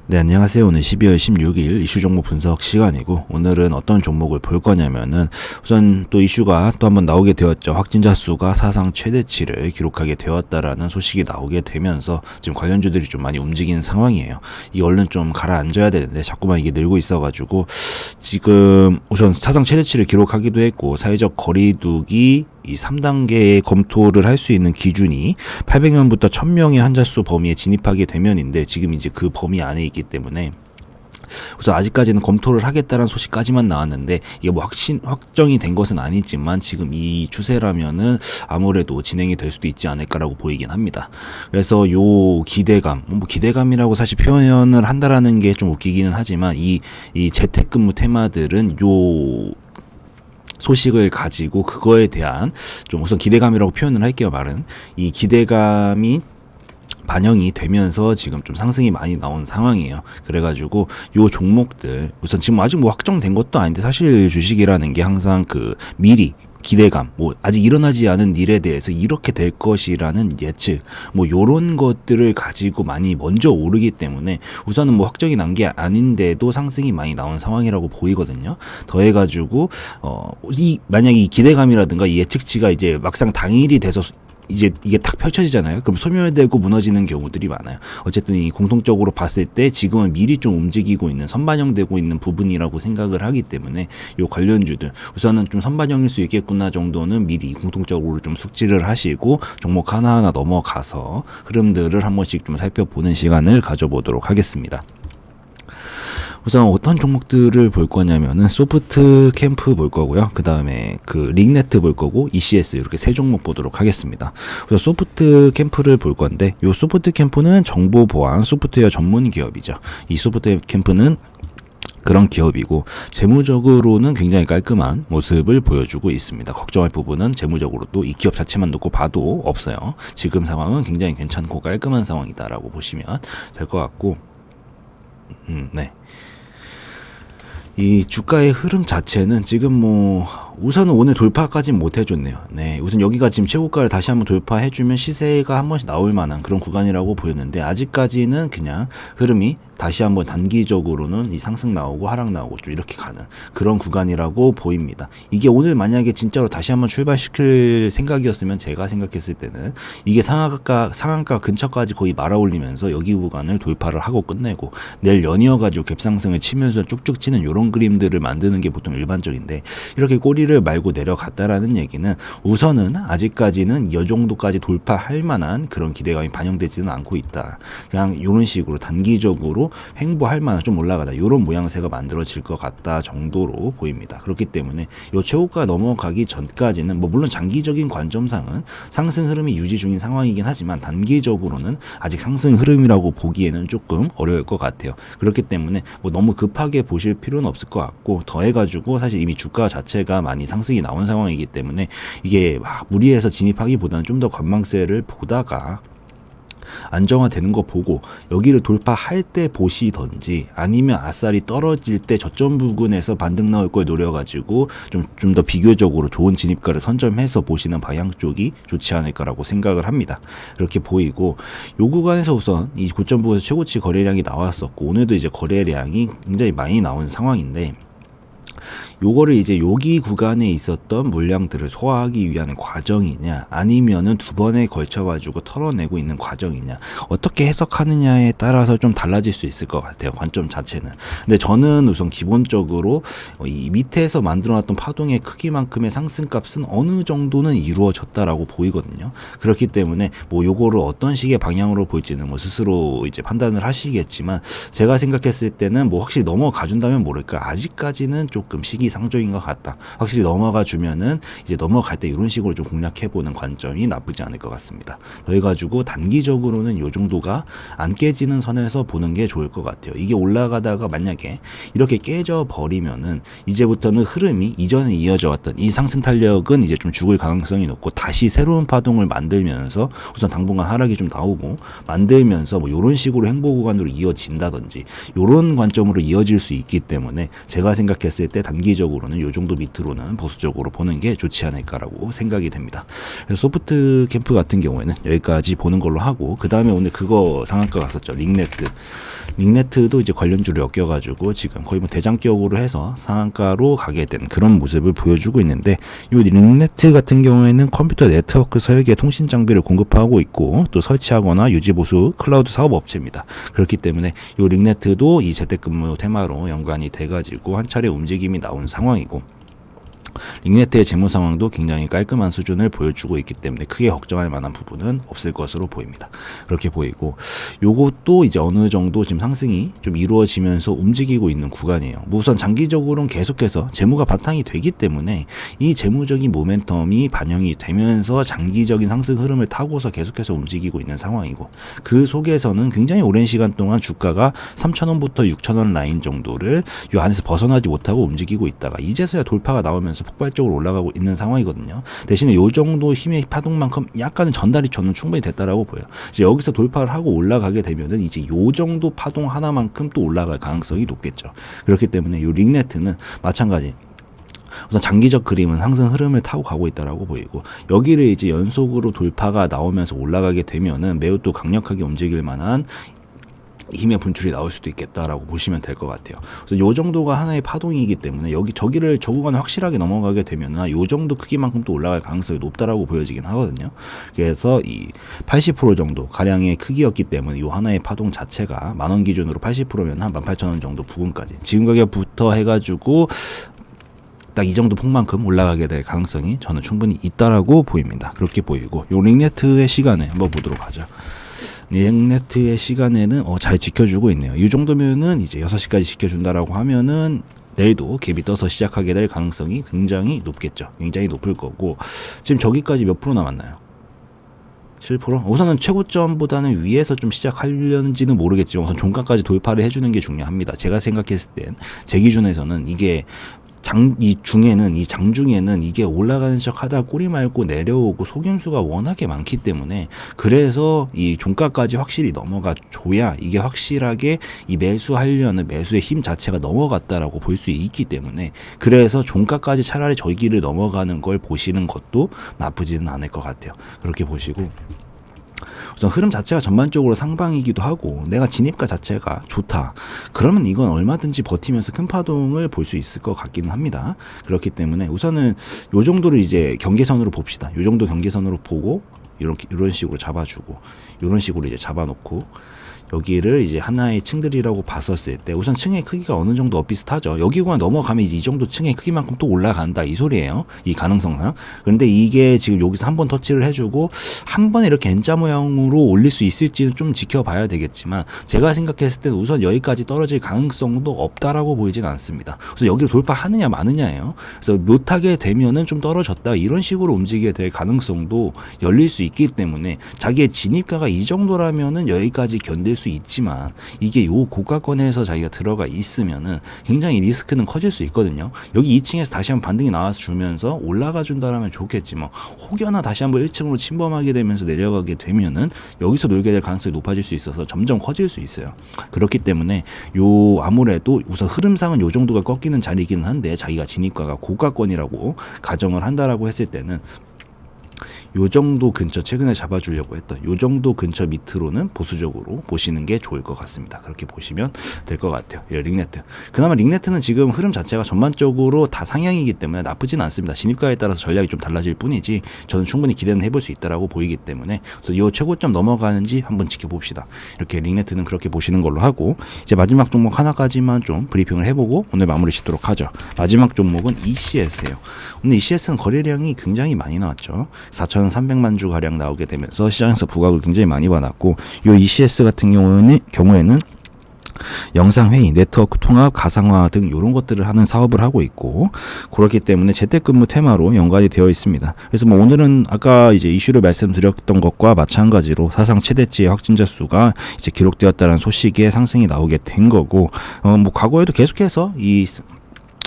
네, 안녕하세요. 오늘 12월 16일 이슈 종목 분석 시간이고, 오늘은 어떤 종목을 볼 거냐면은, 우선 또 이슈가 또 한번 나오게 되었죠. 확진자 수가 사상 최대치를 기록하게 되었다라는 소식이 나오게 되면서 지금 관련주들이 좀 많이 움직이는 상황이에요. 이 얼른 좀 가라앉아야 되는데 자꾸만 이게 늘고 있어가지고, 지금 우선 사상 최대치를 기록하기도 했고, 사회적 거리두기 이 3단계의 검토를 할 수 있는 기준이 800명부터 1000명의 환자수 범위에 진입하게 되면인데, 지금 이제 그 범위 안에 있기 때문에 우선 아직까지는 검토를 하겠다는 소식까지만 나왔는데, 이게 뭐 확정이 된 것은 아니지만 지금 이 추세라면은 아무래도 진행이 될 수도 있지 않을까라고 보이긴 합니다. 그래서 요 기대감, 뭐 기대감이라고 사실 표현을 한다라는 게 좀 웃기기는 하지만, 이 재택근무 테마들은 요 소식을 가지고 그거에 대한 좀 우선 기대감이라고 표현을 할게요. 말은 이 기대감이 반영이 되면서 지금 좀 상승이 많이 나온 상황이에요. 그래가지고 요 종목들 우선 지금 아직 뭐 확정된 것도 아닌데, 사실 주식이라는 게 항상 그 미리 기대감, 뭐 아직 일어나지 않은 일에 대해서 이렇게 될 것이라는 예측, 뭐 요런 것들을 가지고 많이 먼저 오르기 때문에 우선은 뭐 확정이 난 게 아닌데도 상승이 많이 나온 상황이라고 보이거든요. 더해가지고 만약에 이 기대감이라든가 이 예측치가 이제 막상 당일이 돼서 이제 이게 딱 펼쳐지잖아요. 그럼 소멸되고 무너지는 경우들이 많아요. 어쨌든 이 공통적으로 봤을 때 지금은 미리 좀 움직이고 있는, 선반영되고 있는 부분이라고 생각을 하기 때문에 요 관련주들 우선은 좀 선반영일 수 있겠구나 정도는 미리 공통적으로 좀 숙지를 하시고 종목 하나하나 넘어가서 흐름들을 한 번씩 좀 살펴보는 시간을 가져보도록 하겠습니다. 우선 어떤 종목들을 볼 거냐면은 소프트 캠프 볼 거고요. 그 다음에 그 링네트 볼 거고, ECS 이렇게 세 종목 보도록 하겠습니다. 그래서 소프트 캠프를 볼 건데, 요 소프트 캠프는 정보 보안 소프트웨어 전문 기업이죠. 이 소프트 캠프는 그런 기업이고, 재무적으로는 굉장히 깔끔한 모습을 보여주고 있습니다. 걱정할 부분은 재무적으로도 이 기업 자체만 놓고 봐도 없어요. 지금 상황은 굉장히 괜찮고 깔끔한 상황이다라고 보시면 될 것 같고, 네. 이 주가의 흐름 자체는 지금 뭐 우선은 오늘 돌파까지는 못 해줬네요. 네, 우선 여기가 지금 최고가를 다시 한번 돌파해주면 시세가 한 번씩 나올 만한 그런 구간이라고 보였는데, 아직까지는 그냥 흐름이 다시 한번 단기적으로는 이 상승 나오고 하락 나오고 좀 이렇게 가는 그런 구간이라고 보입니다. 이게 오늘 만약에 진짜로 다시 한번 출발시킬 생각이었으면, 제가 생각했을 때는 이게 상한가 근처까지 거의 말아올리면서 여기 구간을 돌파를 하고 끝내고 내일 연이어가지고 갭상승을 치면서 쭉쭉 치는 이런 그림들을 만드는 게 보통 일반적인데, 이렇게 꼬리를 말고 내려갔다라는 얘기는 우선은 아직까지는 이 정도까지 돌파할 만한 그런 기대감이 반영되지는 않고 있다. 그냥 이런 식으로 단기적으로 횡보할 만한, 좀 올라가다 이런 모양새가 만들어질 것 같다 정도로 보입니다. 그렇기 때문에 이 최고가 넘어가기 전까지는 뭐 물론 장기적인 관점상은 상승 흐름이 유지 중인 상황이긴 하지만, 단기적으로는 아직 상승 흐름이라고 보기에는 조금 어려울 것 같아요. 그렇기 때문에 뭐 너무 급하게 보실 필요는 없을 것 같고, 더해가지고 사실 이미 주가 자체가 많이 상승이 나온 상황이기 때문에 이게 막 무리해서 진입하기보다는 좀 더 관망세를 보다가 안정화되는 거 보고 여기를 돌파할 때 보시던지, 아니면 아싸리 떨어질 때 저점 부근에서 반등 나올 걸 노려가지고 좀 더 비교적으로 좋은 진입가를 선점해서 보시는 방향 쪽이 좋지 않을까라고 생각을 합니다. 이렇게 보이고, 요 구간에서 우선 이 고점 부근에서 최고치 거래량이 나왔었고, 오늘도 이제 거래량이 굉장히 많이 나온 상황인데, 요거를 이제 여기 구간에 있었던 물량들을 소화하기 위한 과정이냐, 아니면은 두 번에 걸쳐 가지고 털어내고 있는 과정이냐, 어떻게 해석하느냐에 따라서 좀 달라질 수 있을 것 같아요, 관점 자체는. 근데 저는 우선 기본적으로 이 밑에서 만들어놨던 파동의 크기만큼의 상승값은 어느 정도는 이루어졌다라고 보이거든요. 그렇기 때문에 뭐 요거를 어떤 식의 방향으로 볼지는 뭐 스스로 이제 판단을 하시겠지만, 제가 생각했을 때는 뭐 확실히 넘어가 준다면 모를까, 아직까지는 조금 시기상조인 것 같다. 확실히 넘어가 주면은 이제 넘어갈 때 이런 식으로 좀 공략해보는 관점이 나쁘지 않을 것 같습니다. 그래가지고 단기적으로는 요 정도가 안 깨지는 선에서 보는 게 좋을 것 같아요. 이게 올라가다가 만약에 이렇게 깨져 버리면은 이제부터는 흐름이 이전에 이어져 왔던 이 상승 탄력은 이제 좀 죽을 가능성이 높고, 다시 새로운 파동을 만들면서 우선 당분간 하락이 좀 나오고 만들면서 뭐 이런 식으로 행보 구간으로 이어진다든지 이런 관점으로 이어질 수 있기 때문에, 제가 생각했을 때 단기적으로 장기적으로는 요 정도 밑으로는 보수적으로 보는 게 좋지 않을까라고 생각이 됩니다. 그래서 소프트 캠프 같은 경우에는 여기까지 보는 걸로 하고, 그 다음에 오늘 그거 상한가 갔었죠. 링네트도 이제 관련주를 엮여가지고 지금 거의 뭐 대장격으로 해서 상한가로 가게 된 그런 모습을 보여주고 있는데, 이 링네트 같은 경우에는 컴퓨터 네트워크 설계 통신 장비를 공급하고 있고 또 설치하거나 유지 보수 클라우드 사업 업체입니다. 그렇기 때문에 이 링네트도 이 재택근무 테마로 연관이 돼가지고 한 차례 움직임이 나온 상황이고, 링네트의 재무 상황도 굉장히 깔끔한 수준을 보여주고 있기 때문에 크게 걱정할 만한 부분은 없을 것으로 보입니다. 그렇게 보이고, 요것도 이제 어느 정도 지금 상승이 좀 이루어지면서 움직이고 있는 구간이에요. 우선 장기적으로는 계속해서 재무가 바탕이 되기 때문에 이 재무적인 모멘텀이 반영이 되면서 장기적인 상승 흐름을 타고서 계속해서 움직이고 있는 상황이고, 그 속에서는 굉장히 오랜 시간 동안 주가가 3,000원부터 6,000원 라인 정도를 요 안에서 벗어나지 못하고 움직이고 있다가 이제서야 돌파가 나오면서 폭발적으로 올라가고 있는 상황이거든요. 대신에 요 정도 힘의 파동만큼 약간은 전달이 저는 충분히 됐다라고 보여요. 이제 여기서 돌파를 하고 올라가게 되면은 이제 요 정도 파동 하나만큼 또 올라갈 가능성이 높겠죠. 그렇기 때문에 요 링네트는 마찬가지. 우선 장기적 그림은 상승 흐름을 타고 가고 있다라고 보이고, 여기를 이제 연속으로 돌파가 나오면서 올라가게 되면은 매우 또 강력하게 움직일 만한 힘의 분출이 나올 수도 있겠다라고 보시면 될 것 같아요. 그래서 요 정도가 하나의 파동이기 때문에 저기를 저 구간을 확실하게 넘어가게 되면 요 정도 크기만큼 또 올라갈 가능성이 높다라고 보여지긴 하거든요. 그래서 이 80% 정도 가량의 크기였기 때문에 요 하나의 파동 자체가 만원 기준으로 80%면 한 18,000원 정도 부근까지 지금 가격부터 해가지고 딱 이 정도 폭만큼 올라가게 될 가능성이 저는 충분히 있다라고 보입니다. 그렇게 보이고, 요 링네트의 시간에 한번 보도록 하죠. 링네트의 시간에는 잘 지켜주고 있네요. 이 정도면은 이제 6시까지 지켜준다라고 하면은 내일도 갭이 떠서 시작하게 될 가능성이 굉장히 높겠죠. 굉장히 높을 거고, 지금 저기까지 몇 프로 남았나요? 7%? 우선은 최고점보다는 위에서 좀 시작하려는지는 모르겠지만 우선 종가까지 돌파를 해주는 게 중요합니다. 제가 생각했을 땐 제 기준에서는 이게 이 장중에는 이게 올라가는 척 하다 꼬리 말고 내려오고 속임수가 워낙에 많기 때문에, 그래서 이 종가까지 확실히 넘어가 줘야 이게 확실하게 이 매수하려는 매수의 힘 자체가 넘어갔다라고 볼 수 있기 때문에, 그래서 종가까지 차라리 저기를 넘어가는 걸 보시는 것도 나쁘지는 않을 것 같아요. 그렇게 보시고, 우선 흐름 자체가 전반적으로 상방이기도 하고 내가 진입가 자체가 좋다, 그러면 이건 얼마든지 버티면서 큰 파동을 볼 수 있을 것 같기는 합니다. 그렇기 때문에 우선은 요 정도를 이제 경계선으로 봅시다. 요 정도 경계선으로 보고 이런 식으로 잡아주고, 이런 식으로 이제 잡아놓고, 여기를 이제 하나의 층들이라고 봤었을 때 우선 층의 크기가 어느 정도 비슷하죠. 여기가 넘어가면 이제 이 정도 층의 크기만큼 또 올라간다 이 소리예요. 이 가능성상. 그런데 이게 지금 여기서 한번 터치를 해주고 한 번에 이렇게 N자 모양으로 올릴 수 있을지는 좀 지켜봐야 되겠지만, 제가 생각했을 때 우선 여기까지 떨어질 가능성도 없다라고 보이진 않습니다. 그래서 여기를 돌파하느냐 마느냐예요. 그래서 못하게 되면은 좀 떨어졌다 이런 식으로 움직이게 될 가능성도 열릴 수 있기 때문에, 자기의 진입가가 이 정도라면은 여기까지 견딜 수 있지만 이게 요 고가권에서 자기가 들어가 있으면은 굉장히 리스크는 커질 수 있거든요. 여기 2층에서 다시 한번 반등이 나와서 주면서 올라가 준다라면 좋겠지만, 혹여나 다시 한번 1층으로 침범하게 되면서 내려가게 되면은 여기서 놀게 될 가능성이 높아질 수 있어서 점점 커질 수 있어요. 그렇기 때문에 요 아무래도 우선 흐름상은 요 정도가 꺾이는 자리이기는 한데, 자기가 진입가가 고가권이라고 가정을 한다라고 했을 때는 요 정도 근처, 최근에 잡아주려고 했던 요 정도 근처 밑으로는 보수적으로 보시는 게 좋을 것 같습니다. 그렇게 보시면 될 것 같아요. 예, 링네트. 그나마 링네트는 지금 흐름 자체가 전반적으로 다 상향이기 때문에 나쁘진 않습니다. 진입가에 따라서 전략이 좀 달라질 뿐이지 저는 충분히 기대는 해볼 수 있다라고 보이기 때문에, 그래서 요 최고점 넘어가는지 한번 지켜봅시다. 이렇게 링네트는 그렇게 보시는 걸로 하고, 이제 마지막 종목 하나까지만 좀 브리핑을 해보고 오늘 마무리 짓도록 하죠. 마지막 종목은 ECS예요. 오늘 ECS는 거래량이 굉장히 많이 나왔죠. 4,300만 주 가량 나오게 되면서 시장에서 부각을 굉장히 많이 받았고, 요 ECS 같은 경우에는 영상회의, 네트워크 통합, 가상화 등 이런 것들을 하는 사업을 하고 있고, 그렇기 때문에 재택근무 테마로 연관이 되어 있습니다. 그래서 뭐 오늘은 아까 이제 이슈를 말씀드렸던 것과 마찬가지로 사상 최대치의 확진자 수가 이제 기록되었다는 소식에 상승이 나오게 된 거고, 뭐 과거에도 계속해서 이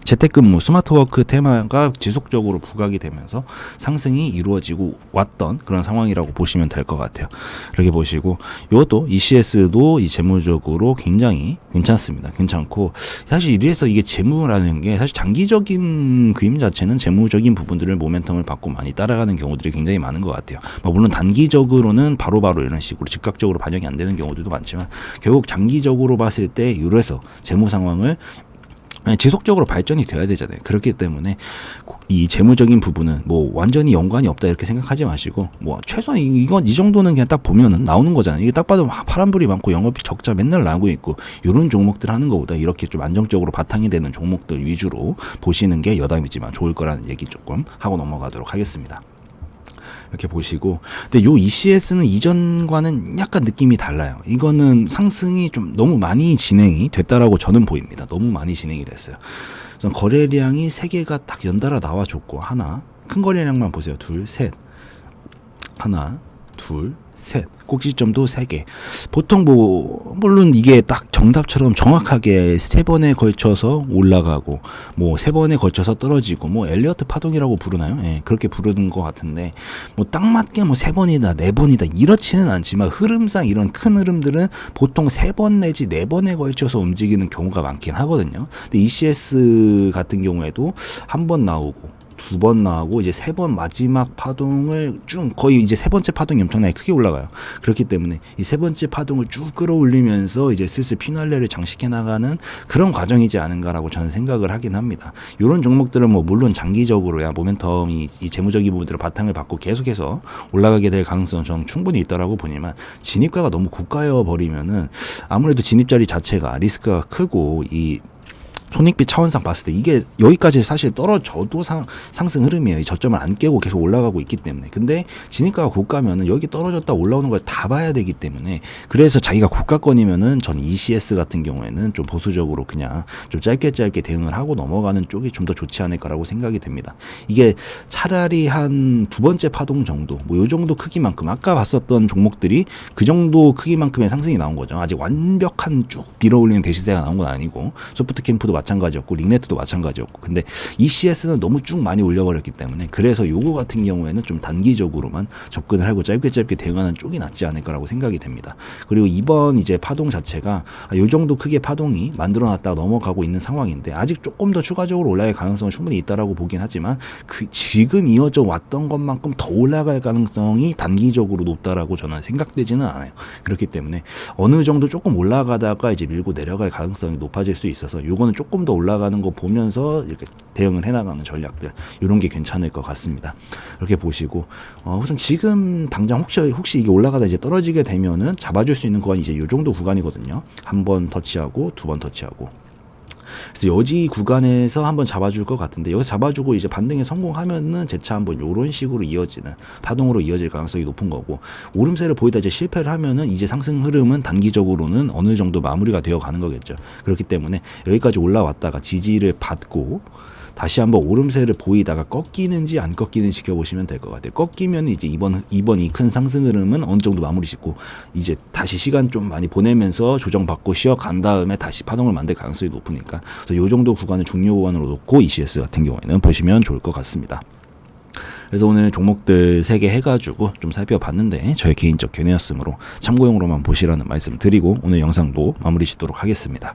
재택근무, 스마트워크 테마가 지속적으로 부각이 되면서 상승이 이루어지고 왔던 그런 상황이라고 보시면 될 것 같아요. 이렇게 보시고 이것도 ECS도 이 재무적으로 굉장히 괜찮습니다. 괜찮고 사실 이래서 이게 재무라는 게 사실 장기적인 그림 자체는 재무적인 부분들을 모멘텀을 받고 많이 따라가는 경우들이 굉장히 많은 것 같아요. 물론 단기적으로는 바로바로 이런 식으로 즉각적으로 반영이 안 되는 경우들도 많지만 결국 장기적으로 봤을 때 이래서 재무 상황을 지속적으로 발전이 돼야 되잖아요. 그렇기 때문에 이 재무적인 부분은 뭐 완전히 연관이 없다 이렇게 생각하지 마시고 뭐 최소한 이건 이 정도는 그냥 딱 보면은 나오는 거잖아요. 이게 딱 봐도 파란불이 많고 영업이 적자 맨날 나고 있고 이런 종목들 하는 것보다 이렇게 좀 안정적으로 바탕이 되는 종목들 위주로 보시는 게 여담이지만 좋을 거라는 얘기 조금 하고 넘어가도록 하겠습니다. 이렇게 보시고 근데 요 ECS는 이전과는 약간 느낌이 달라요. 이거는 상승이 좀 너무 많이 진행이 됐다라고 저는 보입니다. 너무 많이 진행이 됐어요. 거래량이 3개가 딱 연달아 나와줬고 하나 큰 거래량만 보세요. 둘, 셋 하나, 둘, 셋 꼭지점도 3개. 보통 뭐 물론 이게 딱 정답처럼 정확하게 3번에 걸쳐서 올라가고 뭐 3번에 걸쳐서 떨어지고 뭐 엘리어트 파동이라고 부르나요? 예, 그렇게 부르는 것 같은데 뭐 딱 맞게 뭐 3번이다 4번이다 이렇지는 않지만 흐름상 이런 큰 흐름들은 보통 3번 내지 4번에 걸쳐서 움직이는 경우가 많긴 하거든요. 근데 ECS 같은 경우에도 한 번 나오고 2번 나오고 이제 3번 마지막 파동을 쭉 거의 이제 3번째 파동이 엄청나게 크게 올라가요. 그렇기 때문에 이 3번째 파동을 쭉 끌어올리면서 이제 슬슬 피날레를 장식해 나가는 그런 과정이지 않은가라고 저는 생각을 하긴 합니다. 이런 종목들은 뭐 물론 장기적으로야 모멘텀이 이 재무적인 부분들을 바탕을 받고 계속해서 올라가게 될 가능성은 저는 충분히 있다라고 보지만 진입가가 너무 고가여 버리면은 아무래도 진입 자리 자체가 리스크가 크고 이 손익비 차원상 봤을 때 이게 여기까지 사실 떨어져도 상승 흐름이에요. 이 저점을 안 깨고 계속 올라가고 있기 때문에. 근데 진입가가 고가면은 여기 떨어졌다 올라오는 걸 다 봐야 되기 때문에 그래서 자기가 고가권이면은 전 ECS 같은 경우에는 좀 보수적으로 그냥 좀 짧게 대응을 하고 넘어가는 쪽이 좀 더 좋지 않을까라고 생각이 됩니다. 이게 차라리 한 2번째 파동 정도 뭐 요 정도 크기만큼 아까 봤었던 종목들이 그 정도 크기만큼의 상승이 나온 거죠. 아직 완벽한 쭉 밀어올리는 대시세가 나온 건 아니고 소프트캠프도 마찬가지였고 링네트도 마찬가지였고 근데 ECS는 너무 쭉 많이 올려버렸기 때문에 그래서 요거 같은 경우에는 좀 단기적으로만 접근을 하고 짧게 대응하는 쪽이 낫지 않을까라고 생각이 됩니다. 그리고 이번 이제 파동 자체가 요 정도 크게 파동이 만들어놨다가 넘어가고 있는 상황인데 아직 조금 더 추가적으로 올라갈 가능성은 충분히 있다라고 보긴 하지만 그 지금 이어져 왔던 것만큼 더 올라갈 가능성이 단기적으로 높다라고 저는 생각되지는 않아요. 그렇기 때문에 어느 정도 조금 올라가다가 이제 밀고 내려갈 가능성이 높아질 수 있어서 요거는 조금 더 올라가는 거 보면서 이렇게 대응을 해나가는 전략들 이런 게 괜찮을 것 같습니다. 이렇게 보시고 우선 지금 당장 혹시 이게 올라가다 이제 떨어지게 되면은 잡아줄 수 있는 구간이 이제 요 정도 구간이거든요. 한 번 터치하고 2번 터치하고 그래서 여지 구간에서 한번 잡아줄 것 같은데 여기서 잡아주고 이제 반등에 성공하면은 재차 한번 요런 식으로 이어지는 파동으로 이어질 가능성이 높은 거고 오름세를 보이다 이제 실패를 하면은 이제 상승 흐름은 단기적으로는 어느 정도 마무리가 되어 가는 거겠죠. 그렇기 때문에 여기까지 올라왔다가 지지를 받고 다시 한번 오름세를 보이다가 꺾이는지 안 꺾이는지 지켜보시면 될 것 같아요. 꺾이면 이제 이번 이 큰 상승 흐름은 어느 정도 마무리 짓고 이제 다시 시간 좀 많이 보내면서 조정받고 쉬어간 다음에 다시 파동을 만들 가능성이 높으니까 그래서 이 정도 구간을 중요 구간으로 놓고 ECS 같은 경우에는 보시면 좋을 것 같습니다. 그래서 오늘 종목들 3개 해가지고 좀 살펴봤는데 저의 개인적 견해였으므로 참고용으로만 보시라는 말씀 드리고 오늘 영상도 마무리 짓도록 하겠습니다.